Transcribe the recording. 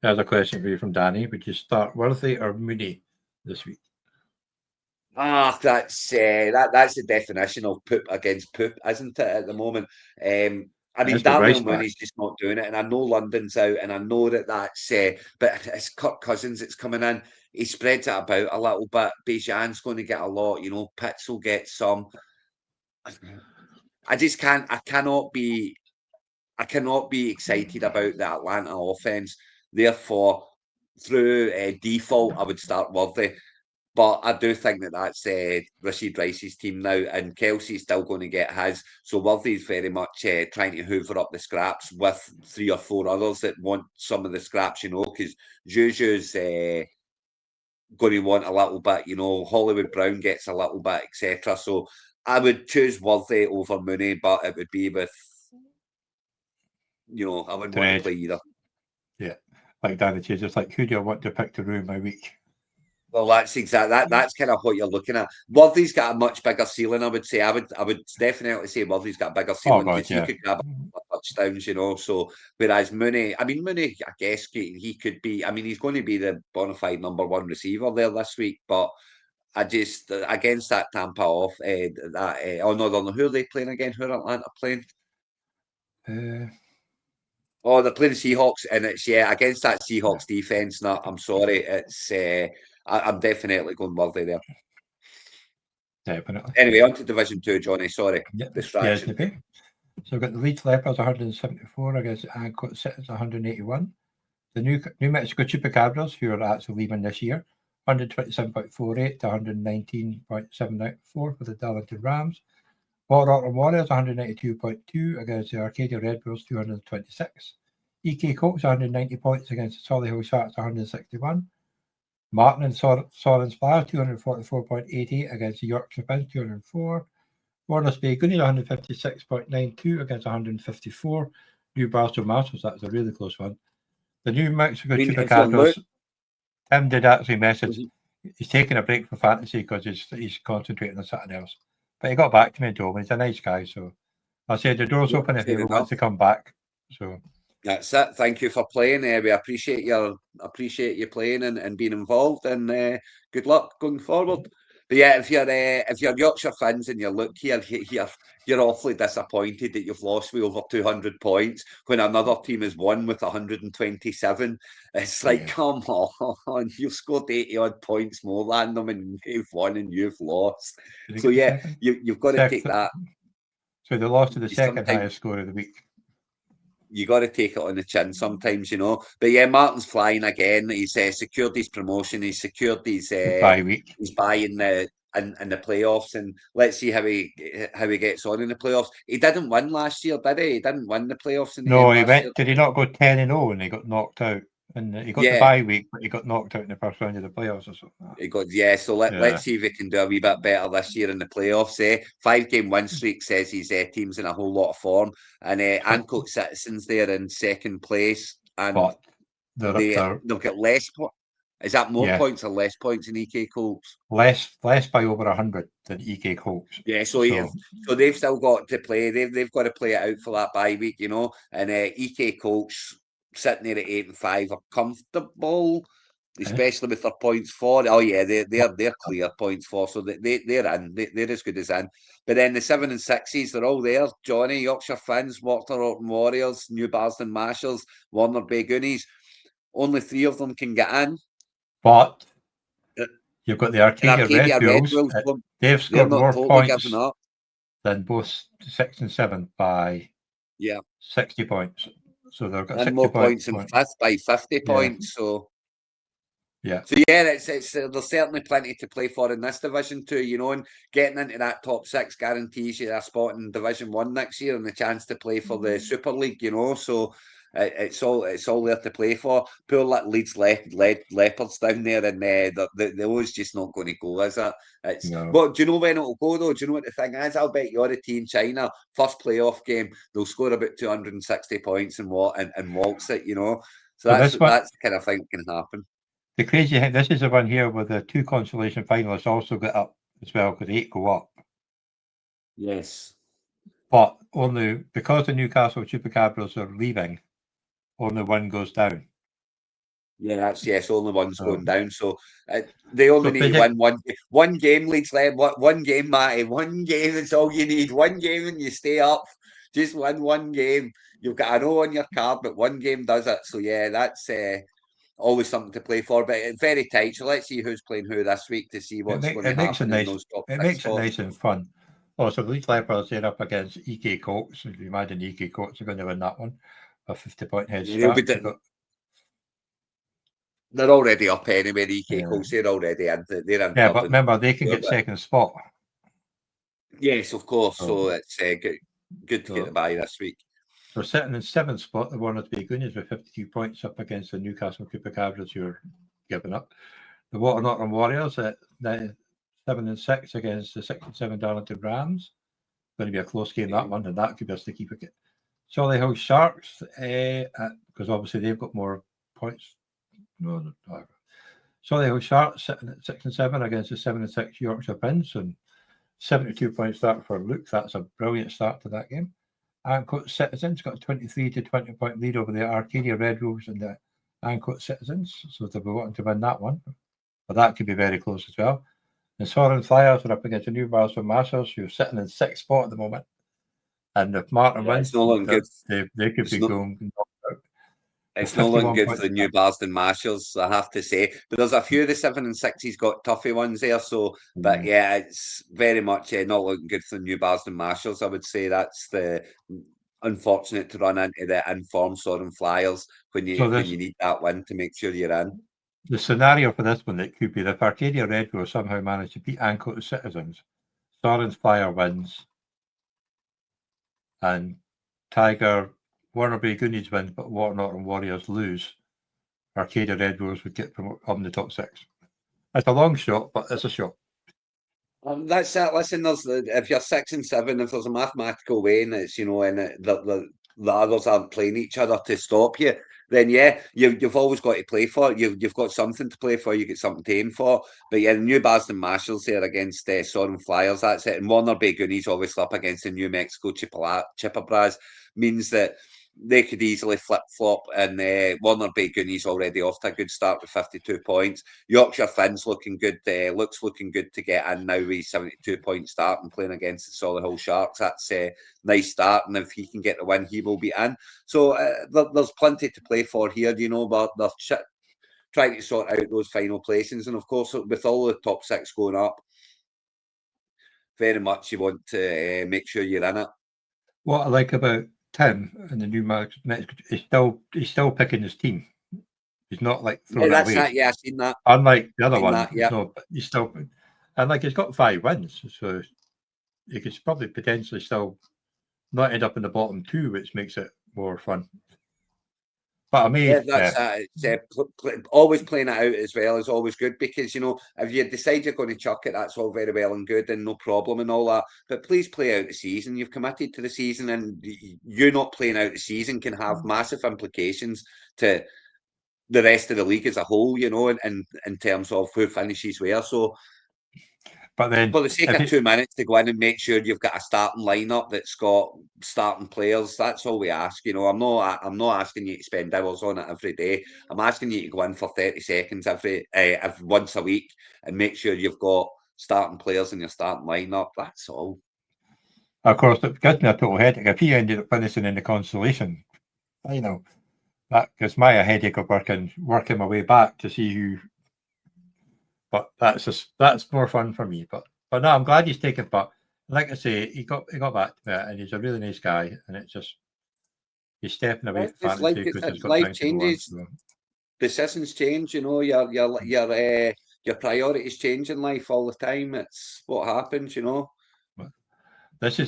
There's a question for you from Danny. Would you start Worthy or Mooney this week? That's the definition of poop against poop, isn't it, at the moment? I mean, That's the Darnell Rice back. Mooney's just not doing it, and I know London's out, and I know that's. But it's Kirk Cousins that's coming in. He spreads it about a little bit. Bijan's going to get a lot. Pitts will get some. I just can't. I cannot be excited about the Atlanta offense. Therefore, through default, I would start Worthy. But I do think that's Rashid Rice's team now, and Kelsey's still going to get his. So Worthy's very much trying to hoover up the scraps with 3 or 4 others that want some of the scraps, because Juju's going to want a little bit, Hollywood Brown gets a little bit, etc. So I would choose Worthy over Mooney, but it would be with, I wouldn't want to play either. Yeah, like Danny says, it's like, who do I want to pick to ruin my week? Well, that's exactly that's kind of what you're looking at. Worthy's got a much bigger ceiling, I would say. I would definitely say Worthy's got a bigger ceiling because he could grab touchdowns, So whereas Mooney, I guess he could be. I mean, he's going to be the bona fide number 1 receiver there this week, but I just against that Tampa off oh no, who are they playing again? Who are Atlanta playing? Oh, they're playing the Seahawks, and it's against that Seahawks defense. No, I'm sorry, it's I'm definitely going Worthy there. Definitely. Anyway, on to Division 2, Johnny. Sorry, distraction. Yes, so we've got the Leeds Leopards 174 against Ancoats Citizens 181. The New Mexico Chupacabras, who are actually leaving this year, 127.48 to 119.74 for the Darlington Rams. Auckland Warriors 192.2 against the Arcadia Red Bulls 226. EK Colts 190 points against the Solihull Sharks 161. Martin and Solent Splash 244.88 against the Yorkshire Finns 204. Warners Bay Goonies 156.92 against 154. Newcastle Masters, that's a really close one. The New Mexico Chupacabras, Tim did actually message. He's taking a break from fantasy because he's concentrating on something else. But he got back to me and told me he's a nice guy. So I said the door's open if he wants to come back. So that's it. Thank you for playing. We appreciate you playing and being involved. And good luck going forward. But yeah, if you're Yorkshire fans and you look here, you're awfully disappointed that you've lost with over 200 points when another team has won with 127. It's like, come on, you've scored 80 odd points more than them, and you've won and you've lost. So yeah, you've got to take that. So they lost to the second highest score of the week. You got to take it on the chin sometimes, But yeah, Martin's flying again. He's secured his promotion. He's secured his bye week. He's buying the in the playoffs, and let's see how he gets on in the playoffs. He didn't win last year, did he? He didn't win the playoffs in the No, end he last went. Year. Did he not go 10-0 when he got knocked out? And he got the bye week, but he got knocked out in the first round of the playoffs or something. He got So let's see if he can do a wee bit better this year in the playoffs. 5-game win streak says his team's in a whole lot of form, and Ancoats Citizens there in second place, and they've got less. Is that more points or less points in EK Colts? Less by over 100 than EK Colts. Yeah, so they've still got to play. They've got to play it out for that bye week, And EK Colts sitting there at 8-5 are comfortable, especially with their points for. Oh yeah, they're clear points for, so they're in. They're as good as in. But then the 7 and 6s, they're all there. Johnny, Yorkshire Finns, Orkney Warriors, New Barston Mashers, Warner Bay Goonies. Only 3 of them can get in. But you've got the Arcadia Red Bulls. They've scored more points than both 6 and 7 by 60 points. So they've got 60 more points in 5th by 50 points. So yeah. So yeah, it's there's certainly plenty to play for in this Division 2, and getting into that top 6 guarantees you a spot in Division 1 next year and the chance to play for the Super League. So it's all there to play for. Poor Leeds Leopards down there, and the always just not going to go, is it? But do you know when it'll go though? Do you know what the thing is? I'll bet you're a team China first playoff game. They'll score about 260 points and waltz it. So that's the kind of thing can happen. The crazy thing, this is the one here where the 2 consolation finalists also get up as well because 8 go up. Yes. But only because the Newcastle Chupacabras are leaving, only 1 goes down. Yeah, it's only one's Oh. going down. So they only So need to win one game, Leeds led. One game, Matty. One game, that's all you need. One game and you stay up. Just win one game. You've got an O on your card, but one game does it. So yeah, that's always something to play for. But it's very tight. So let's see who's playing who this week to see what's going to happen in those top It six makes it spots. nice and fun. Also, Leeds Leopards, they're up against EK Colts. If you imagine EK Colts are going to win that one, a 50-point head start. They're already up anyway, the EK Colts. They're already in. They're in. Yeah, but remember, they can get second spot. Yes, of course. So it's good to get the bye this week. So sitting in seventh spot, the Orkneybowl Goonies with 52 points up against the Newcastle Cooper Cabras, who are giving up. The Waternorton Warriors at 7 and 6 against the 6 and 7 Darlington Rams. Going to be a close game, that one, and that could be us to keep it. Solihull Sharks, because obviously they've got more points. No. Solihull Sharks sitting at 6 and 7 against the 7 and 6 Yorkshire Prince, and 72 point start for Luke. That's a brilliant start to that game. Ancoat Citizens got a 23 to 20 point lead over the Arcadia Red Wolves and the Ancoat Citizens, so they'll be wanting to win that one. But that could be very close as well. The Soren Flyers are up against the New Marston Masters, who are sitting in sixth spot at the moment. And if Martin wins, they could be going. It's no looking good for the New Marston Marshals, I have to say. But there's a few of the 7 and 6s got toughy ones there. So, but yeah, it's very much not looking good for the New Marston Marshals. I would say that's the unfortunate to run into the informed Soren Flyers when you need that win to make sure you're in. The scenario for this one, it could be if Arcadia Red will somehow manage to beat Ancoat Citizens, Soren's Flyer wins, and Tiger Warnerby Goonies wins, but Waternorton Warriors lose. Arcadia Red Wolves would get promoted up in the top 6. It's a long shot, but it's a shot. That's it. Listen, if you're 6 and 7, if there's a mathematical way, and it's and the others aren't playing each other to stop you, then yeah, you've always got to play for it. You've got something to play for. You get something to aim for. But yeah, the New Marston Marshals there against Soren Flyers. That's it. And Warner Bay Goonies obviously up against the New Mexico Chippewas means that they could easily flip-flop, and Warner Bay Goonies already off to a good start with 52 points. Yorkshire Finn's looking good, looking good to get in now with 72-point start and playing against the Solihull Sharks. That's a nice start, and if he can get the win, he will be in. So there's plenty to play for here, but they're trying to sort out those final placings, and of course, with all the top 6 going up, very much you want to make sure you're in it. What I like about Tim and the New Mexico, he's still picking his team. He's not like throwing it away. I've seen that. Unlike the other one, he's still, and like he's got 5 wins, so he could probably potentially still not end up in the bottom 2, which makes it more fun. But I mean, always playing it out as well is always good, because if you decide you're going to chuck it, that's all very well and good and no problem and all that. But please play out the season. You've committed to the season, and you not playing out the season can have massive implications to the rest of the league as a whole. In terms of who finishes where. So. But then, for the sake of 2 minutes to go in and make sure you've got a starting lineup that's got starting players, that's all we ask. I'm not asking you to spend hours on it every day. I'm asking you to go in for 30 seconds every once a week and make sure you've got starting players in your starting lineup. That's all. Of course, it gives me a total headache if he ended up finishing in the consolation. That gives me a headache of working my way back to see who. But that's more fun for me. But no, I'm glad he's taken. But like I say, he got back to it, and he's a really nice guy. And it's just he's stepping away from fantasy because he's got life changes. Decisions change. Your priorities change in life all the time. It's what happens. This is